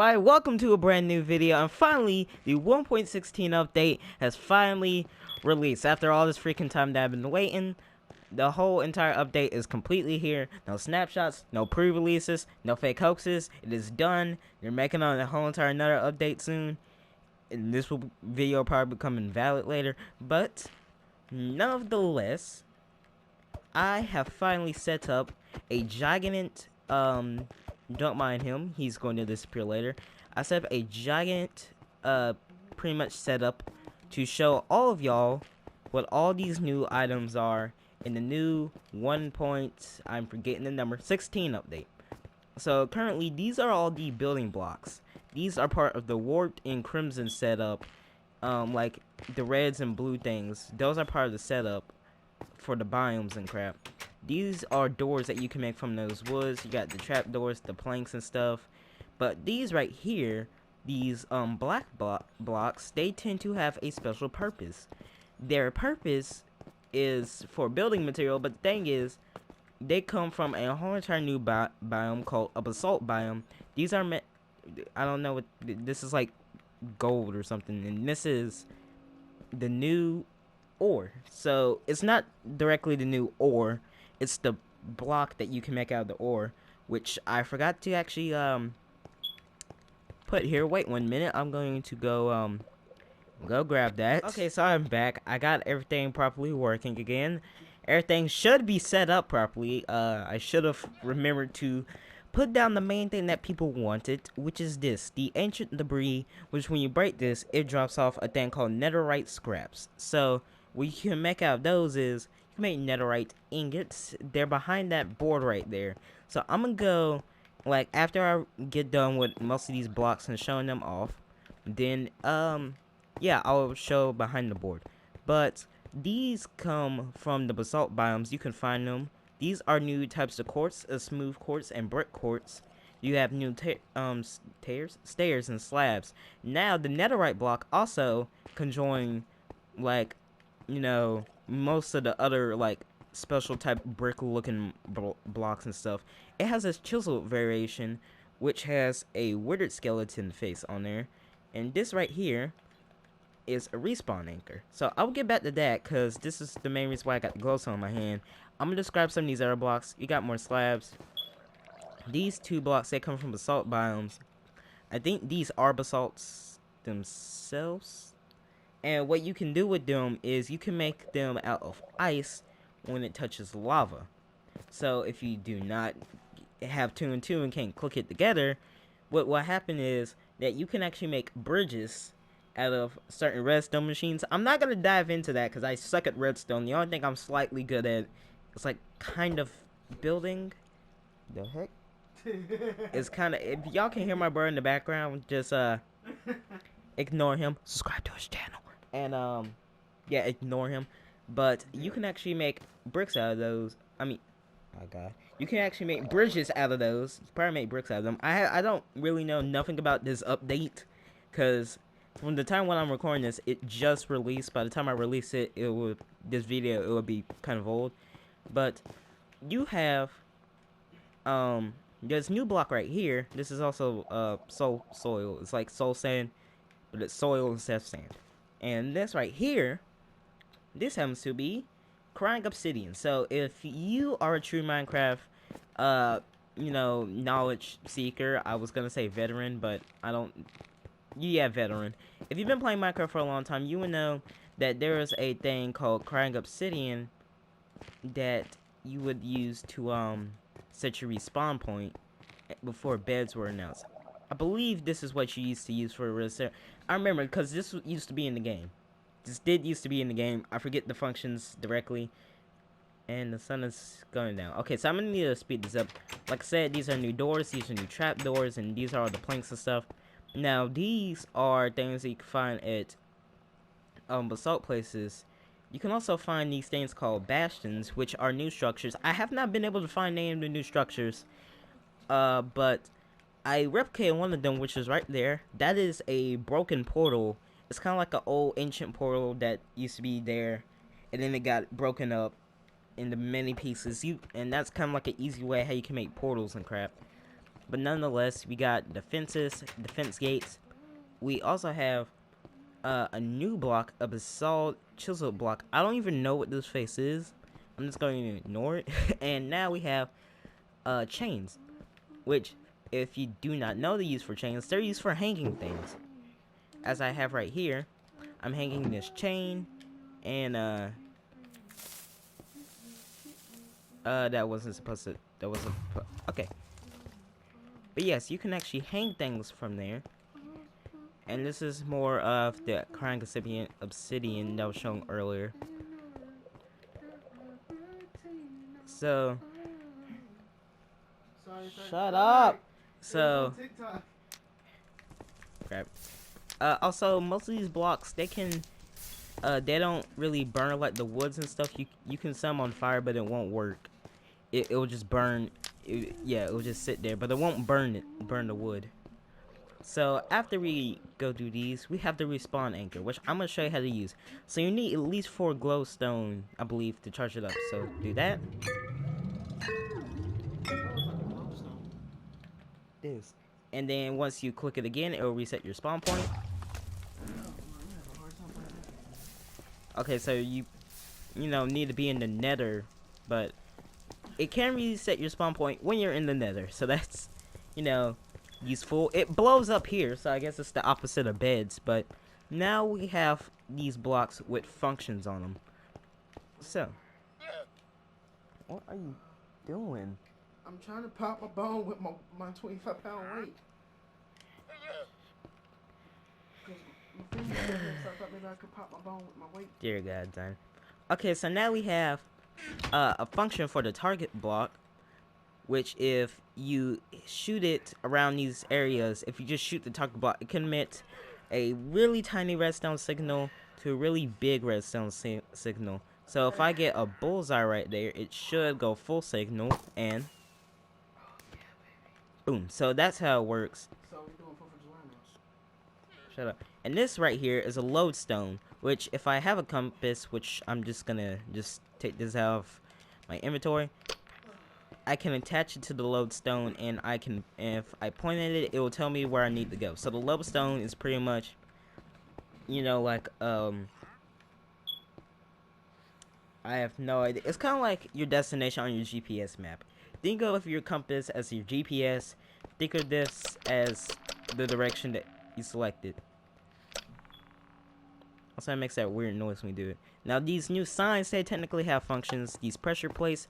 everybody, welcome to a brand new video, and finally, the 1.16 update has finally released. After all this freaking time that I've been waiting, the whole entire update is completely here. No snapshots, no pre-releases, no fake hoaxes. It is done. They're making on a whole entire another update soon, and this video will probably become invalid later, but nonetheless, I have finally set up a giant, don't mind him, he's going to disappear later. I set up a giant, pretty much setup to show all of y'all what all these new items are in the new I'm forgetting the number, 16 update. So currently, these are all the building blocks. These are part of the warped and crimson setup, like the reds and blue things. Those are part of the setup for the biomes and crap. These are doors that you can make from those woods. You got the trap doors, the planks and stuff. But these right here, these black blocks, they tend to have a special purpose. Their purpose is for building material, but the thing is, they come from a whole entire new biome called a basalt biome. These are meant, I don't know what, this is like gold or something, and this is the new ore. So it's not directly the new ore, it's the block that you can make out of the ore, which I forgot to actually put here. Wait 1 minute, I'm going to go grab that. Okay, so I'm back. I got everything properly working again. Everything should be set up properly. I should have remembered to put down the main thing that people wanted, which is this, the ancient debris, which when you break this, it drops off a thing called netherite scraps. So what you can make out of those is, you can make netherite ingots. They're behind that board right there. So I'm gonna go, like, after I get done with most of these blocks and showing them off, then, yeah, I'll show behind the board. But these come from the basalt biomes. You can find them. These are new types of quartz, smooth quartz and brick quartz. You have new stairs and slabs. Now the netherite block also can join, like, you know, most of the other like special type brick looking blocks and stuff. It has this chiseled variation, which has a withered skeleton face on there, and this right here is a respawn anchor. So I'll get back to that because this is the main reason why I got the glowstone on my hand. I'm gonna describe some of these other blocks. You got more slabs. These two blocks, they come from basalt biomes. I think these are basalts themselves. And what you can do with them is you can make them out of ice when it touches lava. So if you do not have 2 and 2 and can't click it together, what will happen is that you can actually make bridges out of certain redstone machines. I'm not going to dive into that because I suck at redstone. The only thing I'm slightly good at is like kind of building. The heck? It's kind of, if y'all can hear my bird in the background, just ignore him. Subscribe to his channel. And yeah, ignore him. But you can actually make bricks out of those. I mean, my God, you can actually make bridges out of those. You can probably make bricks out of them. I don't really know nothing about this update, because from the time when I'm recording this, it just released. By the time I release it, this video it will be kind of old. But you have this new block right here. This is also soil. It's like soul sand, but it's soil instead of sand. And this right here, this happens to be crying obsidian. So if you are a true Minecraft, you know, knowledge seeker, I was gonna say veteran, but I don't. Yeah, veteran. If you've been playing Minecraft for a long time, you would know that there is a thing called crying obsidian that you would use to set your respawn point before beds were announced. I believe this is what you used to use for a reset. I remember because this used to be in the game. This did used to be in the game. I forget the functions directly. And the sun is going down. Okay, so I'm gonna need to speed this up. Like I said, these are new doors, these are new trap doors, and these are all the planks and stuff. Now, these are things that you can find at basalt places. You can also find these things called bastions, which are new structures. I have not been able to find any of the new structures. But I replicated one of them, which is right there. That is a broken portal. It's kind of like an old ancient portal that used to be there, and then it got broken up into many pieces. And that's kind of like an easy way how you can make portals and crap. But nonetheless, we got the fences, the fence gates. We also have a new block, a basalt chiseled block. I don't even know what this face is. I'm just going to ignore it. And now we have chains, which, if you do not know the use for chains, they're used for hanging things. As I have right here, I'm hanging this chain, and that wasn't supposed to. That wasn't okay. But yes, you can actually hang things from there. And this is more of the crying obsidian that was shown earlier. So, shut up. So, crap. Also, most of these blocks, they don't really burn like the woods and stuff. You can set them on fire, but it won't work. It will just burn. It will just sit there, but it won't burn the wood. So after we go do these, we have the respawn anchor, which I'm gonna show you how to use. So you need at least 4 glowstone, I believe, to charge it up. So do that. This, and then once you click it again, it will reset your spawn point. Okay, so you need to be in the nether, but it can reset your spawn point when you're in the nether. So that's useful. It blows up here, so I guess it's the opposite of beds, but now we have these blocks with functions on them. So, what are you doing? I'm trying to pop my bone with my 25-pound weight. Maybe I could pop my bone with my weight. Dear God, darn. Okay, so now we have a function for the target block, which if you shoot it around these areas, if you just shoot the target block, it can emit a really tiny redstone signal to a really big redstone signal. So if I get a bullseye right there, it should go full signal, and boom. So that's how it works. So we're doing 4th of July now. Shut up. And this right here is a lodestone, which if I have a compass, which I'm just gonna take this out of my inventory, I can attach it to the lodestone, and if I point at it, it will tell me where I need to go. So the lodestone is pretty much, like, I have no idea. It's kind of like your destination on your GPS map. Think of your compass as your GPS. Think of this as the direction that you selected. Also, it makes that weird noise when we do it. Now, these new signs, they technically have functions. These pressure plates,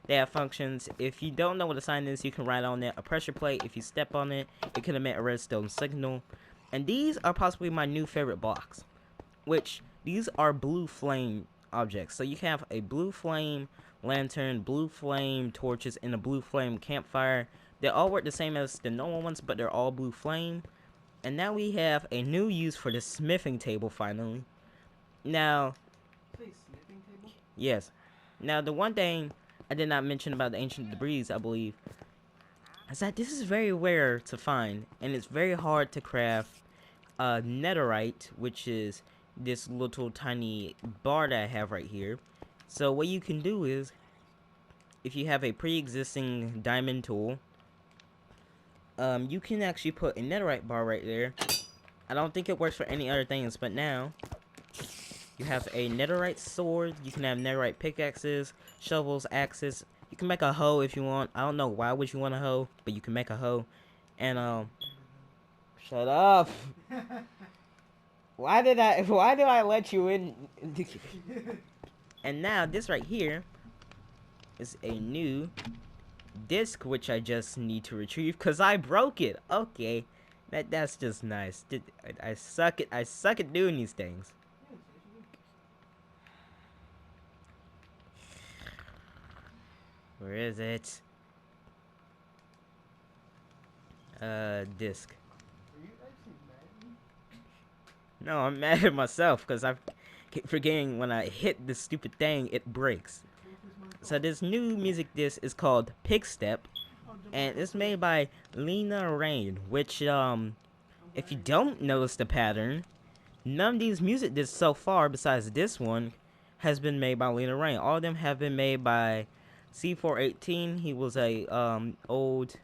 they have functions. If you don't know what a sign is, you can write on it a pressure plate. If you step on it, it can emit a redstone signal. And these are possibly my new favorite blocks, which these are blue flame objects. So you can have a blue flame lantern, blue flame torches, and a blue flame campfire. They all work the same as the normal ones, but they're all blue flame. And now we have a new use for the smithing table, finally. Now, Smithing table? yes. Now, the one thing I did not mention about the ancient debris, I believe, is that this is very rare to find, and it's very hard to craft netherite, which is this little tiny bar that I have right here. So what you can do is, if you have a pre-existing diamond tool, you can actually put a netherite bar right there. I don't think it works for any other things, but now you have a netherite sword. You can have netherite pickaxes, shovels, axes. You can make a hoe if you want. I don't know why would you want a hoe, but you can make a hoe. And shut up. Why did I let you in? And now this right here is a new disc, which I just need to retrieve because I broke it. Okay, that's just nice. I suck at doing these things. Where is it? Disc. No, I'm mad at myself because I keep forgetting when I hit this stupid thing, it breaks. So this new music disc is called Pig Step, and it's made by Lena Rain, which, if you don't notice the pattern, none of these music discs so far, besides this one, has been made by Lena Rain. All of them have been made by C418. He was a old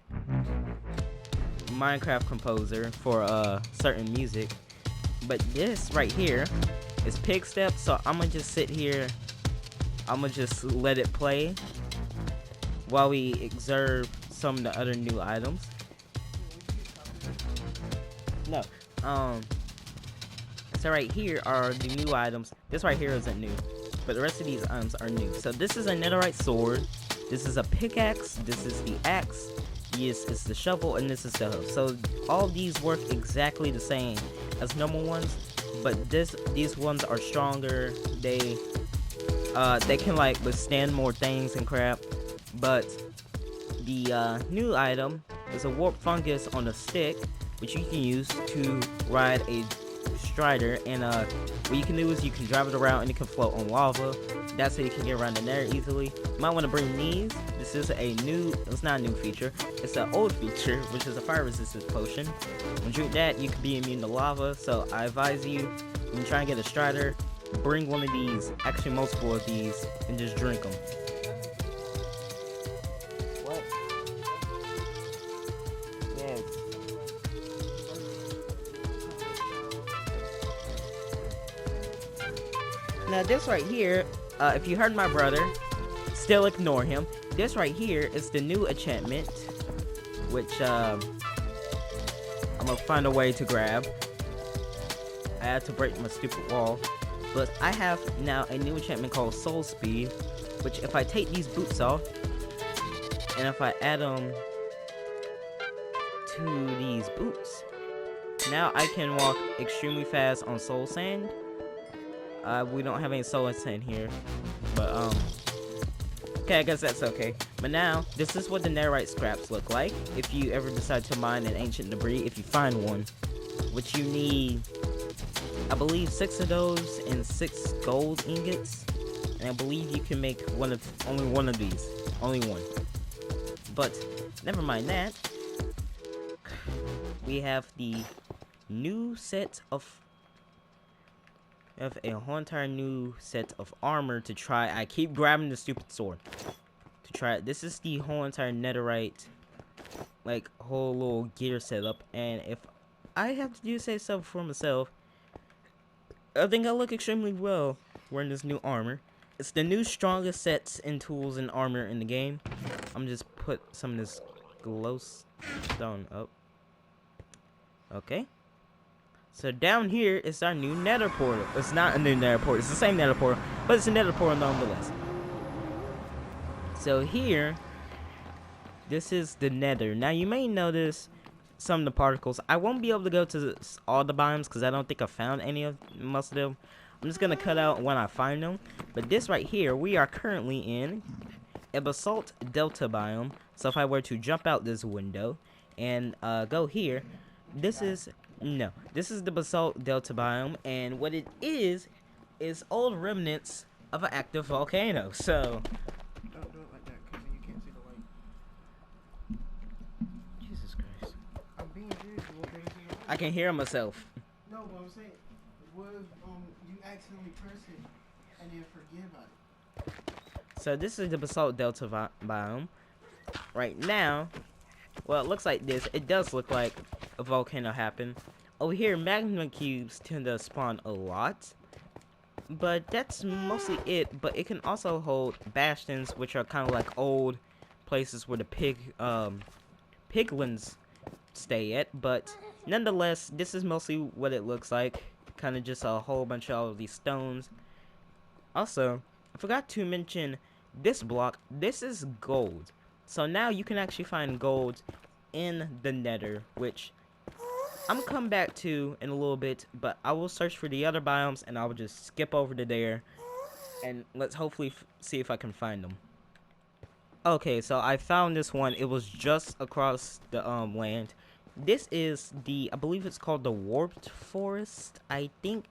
Minecraft composer for certain music. But this right here is Pig Step, so I'm gonna just sit here. I'm gonna just let it play while we observe some of the other new items. No, so right here are the new items. This right here isn't new, but the rest of these items are new. So this is a netherite sword. This is a pickaxe. This is the axe. This is the shovel, and this is the hoe. So all these work exactly the same as normal ones, but these ones are stronger. They can like withstand more things and crap. But the new item is a warp fungus on a stick, which you can use to ride a strider. And what you can do is you can drive it around and it can float on lava. That's how you can get around in there easily. You might want to bring these. This is it's not a new feature. It's an old feature, which is a fire resistance potion. When you drink that, you can be immune to lava. So I advise you, when you try and get a strider, bring one of these, actually multiple of these, and just drink them. What? Yes. Now this right here, if you heard my brother, still ignore him. This right here is the new enchantment, which I'm gonna find a way to grab. I had to break my stupid wall. But I have now a new enchantment called Soul Speed, which if I take these boots off, and if I add them to these boots, now I can walk extremely fast on soul sand. We don't have any soul sand here, but okay, I guess that's okay. But now, this is what the netherite scraps look like if you ever decide to mine an ancient debris, if you find one, which you need, I believe, 6 of those and 6 gold ingots. And I believe you can make only one of these. Only one. But never mind that. We have the new set of a whole entire new set of armor to try. I keep grabbing the stupid sword to try it. This is the whole entire netherite, like, whole little gear setup. And if I have to do say so for myself, I think I look extremely well wearing this new armor. It's the new strongest sets and tools and armor in the game. I'm just put some of this glowstone up. Okay. So down here is our new nether portal. It's not a new nether portal. It's the same nether portal, but it's a nether portal nonetheless. So here, this is the nether. Now you may notice some of the particles. I won't be able to go to all the biomes because I don't think I found most of them. I'm just going to cut out when I find them. But this right here, we are currently in a Basalt Delta biome. So if I were to jump out this window and go here, this is the Basalt Delta biome, and what it is old remnants of an active volcano. So Don't do it like that, because then you can't see the light. Jesus Christ, I'm being serious. You won't be able to see the light. I can hear myself. No, what I'm saying, what if you accidentally press it and then forget about it? So this is the Basalt Delta biome. Right now, well, it looks like this. It does look like a volcano happened. Over here, magma cubes tend to spawn a lot, but that's mostly it. But it can also hold bastions, which are kind of like old places where the piglins stay at. But nonetheless, this is mostly what it looks like. Kind of just a whole bunch of all of these stones. Also, I forgot to mention this block. This is gold. So now you can actually find gold in the nether, which I'm gonna come back to in a little bit, but I will search for the other biomes and I will just skip over to there and let's hopefully see if I can find them. Okay, so I found this one. It was just across the land. This is I believe it's called the Warped Forest. I think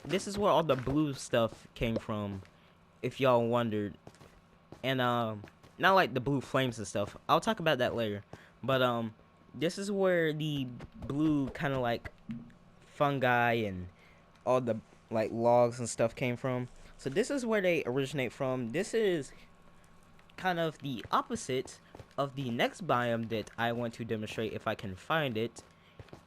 this is where all the blue stuff came from, if y'all wondered. And not like the blue flames and stuff. I'll talk about that later. But this is where the blue kind of like fungi and all the like logs and stuff came from. So this is where they originate from. This is kind of the opposite of the next biome that I want to demonstrate if I can find it.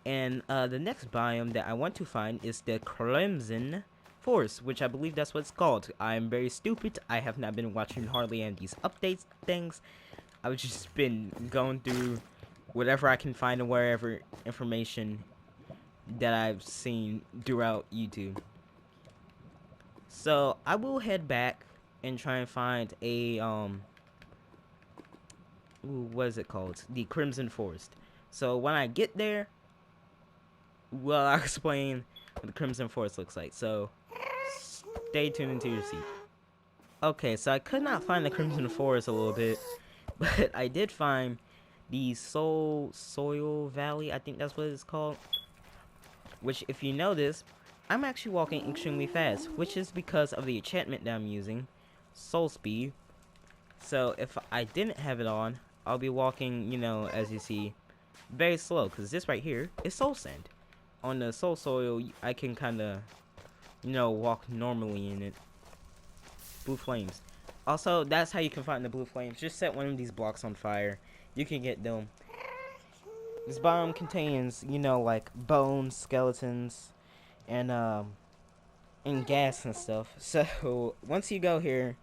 And the next biome that I want to find is the Crimson Forest, which I believe that's what it's called. I'm very stupid. I have not been watching hardly any of these updates things. I've just been going through whatever I can find and wherever information that I've seen throughout YouTube. So I will head back and try and find a what is it called? The Crimson Forest. So when I get there, well, I'll explain what the Crimson Forest looks like. So stay tuned into your seat. Okay, so I could not find the Crimson Forest a little bit, but I did find the Soil Valley. I think that's what it's called. Which, if you notice, I'm actually walking extremely fast, which is because of the enchantment that I'm using, Soul Speed. So if I didn't have it on, I'll be walking, you know, as you see, very slow, because this right here is Soul Sand. On the Soul Soil, I can kind of, you know, walk normally in it. Blue Flames. Also, that's how you can find the Blue Flames. Just set one of these blocks on fire. You can get them. This biome contains, you know, like bones, skeletons, and gas and stuff. So once you go here,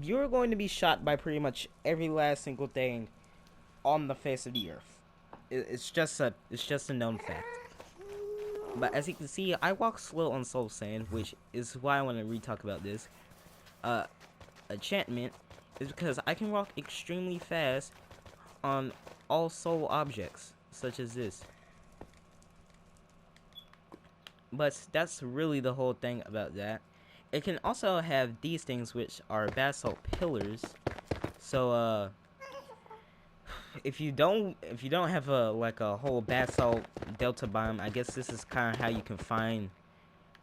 you're going to be shot by pretty much every last single thing on the face of the earth. It's just a known fact. But as you can see, I walk slow on Soul Sand, which is why I want to re-talk about this. Enchantment is because I can walk extremely fast on all soul objects, such as this. But that's really the whole thing about that. It can also have these things, which are basalt pillars. So if you don't have a whole Basalt Delta biome, I guess this is kind of how you can find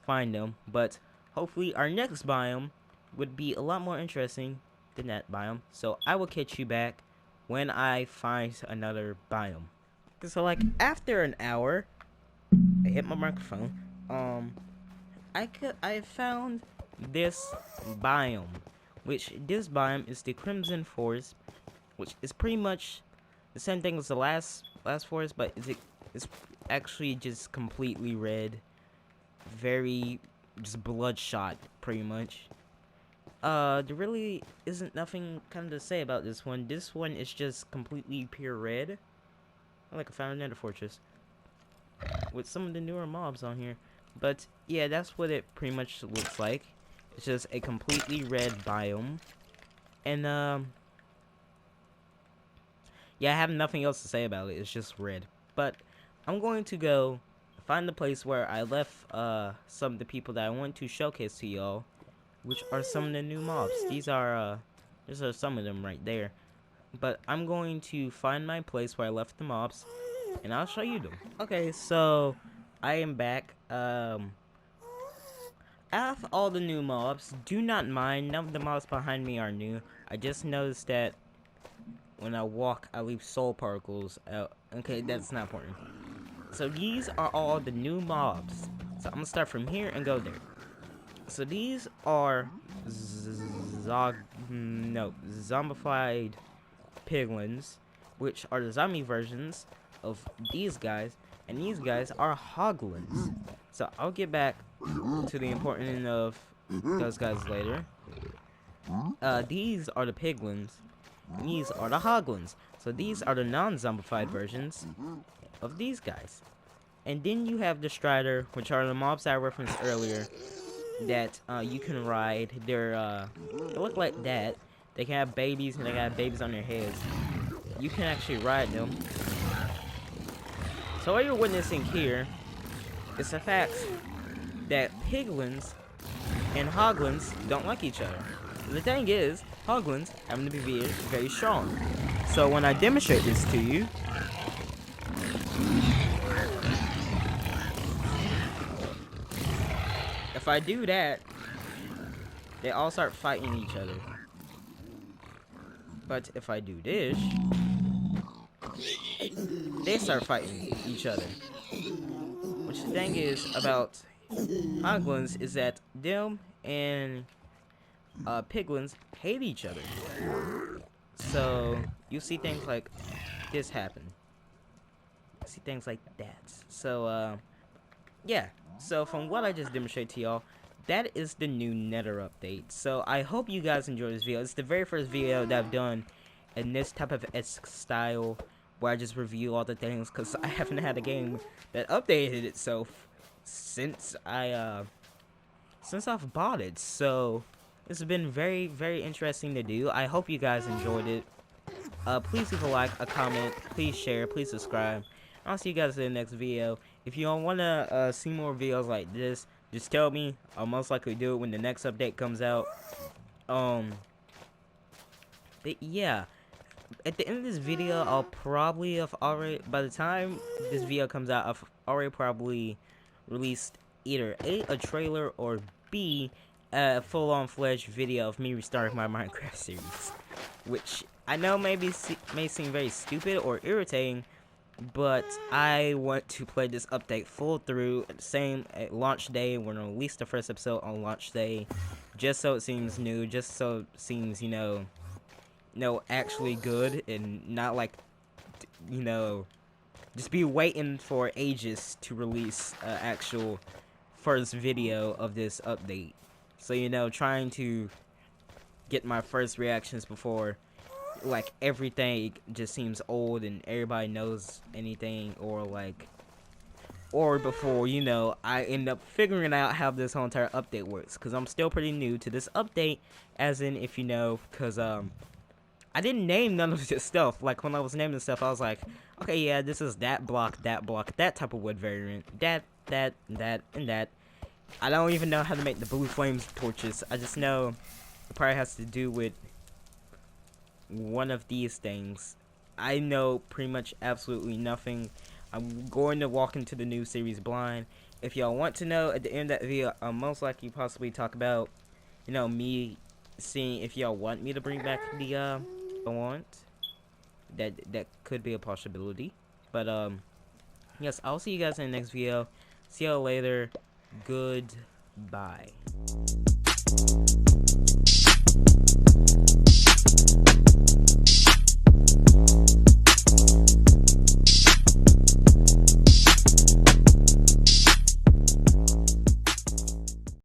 them. But hopefully our next biome would be a lot more interesting than that biome. So I will catch you back when I find another biome. So like after an hour, I hit my microphone. I found this biome, which this biome is the Crimson Forest, which is pretty much the same thing as the last forest, but it's actually just completely red, very just bloodshot, pretty much. There really isn't nothing kind of to say about this one. This one is just completely pure red. Like I found another fortress with some of the newer mobs on here. But yeah, that's what it pretty much looks like. It's just a completely red biome. And yeah, I have nothing else to say about it. It's just red. But I'm going to go find the place where I left some of the people that I want to showcase to y'all, which are some of the new mobs. These are some of them right there. But I'm going to find my place where I left the mobs, and I'll show you them. Okay, so I am back. Out of all the new mobs, do not mind. None of the mobs behind me are new. I just noticed that when I walk, I leave soul particles out. Okay, that's not important. So these are all the new mobs. So I'm gonna start from here and go there. So these are zombified piglins, which are the zombie versions of these guys, and these guys are hoglins. So I'll get back to the important of those guys later. These are the piglins, and these are the hoglins. So these are the non-zombified versions of these guys. And then you have the Strider, which are the mobs I referenced earlier, that you can ride. They look like that. They can have babies, and they got babies on their heads. You can actually ride them. So what you're witnessing here is the fact that piglins and hoglins don't like each other. The thing is, hoglins happen to be very, very strong. So when I demonstrate this to you, if I do that, they all start fighting each other. But if I do this, they start fighting each other. Which the thing is about hoglins is that them and piglins hate each other. So you see things like this happen. See things like that. So yeah. So from what I just demonstrated to y'all, that is the new Nether update. So I hope you guys enjoyed this video. It's the very first video that I've done in this type of style where I just review all the things, because I haven't had a game that updated itself since I've bought it. So it's been very, very interesting to do. I hope you guys enjoyed it. Please leave a like, a comment, please share, please subscribe. I'll see you guys in the next video. If you don't want to see more videos like this, just tell me. I'll most likely do it when the next update comes out. But yeah, at the end of this video, I'll probably have already, by the time this video comes out, I've already probably released either A, a trailer, or B, a full-on fledged video of me restarting my Minecraft series. Which I know may seem very stupid or irritating, but I want to play this update full through at the same at launch day. We're gonna release the first episode on launch day, just so it seems new, just so it seems, actually good, and not like, just be waiting for ages to release actual first video of this update. So, trying to get my first reactions before, like, everything just seems old and everybody knows anything, or before, I end up figuring out how this whole entire update works, because I'm still pretty new to this update, as in, if you know, because, I didn't name none of this stuff. Like, when I was naming stuff, I was like, okay, yeah, this is that block, that type of wood variant, that, and that. I don't even know how to make the blue flames torches. I just know it probably has to do with one of these things. I know pretty much absolutely nothing. I'm going to walk into the new series blind. If y'all want to know, at the end of that video, I'll most likely possibly talk about, me seeing if y'all want me to bring back the, want. That could be a possibility. But, yes, I'll see you guys in the next video. See y'all later. Goodbye.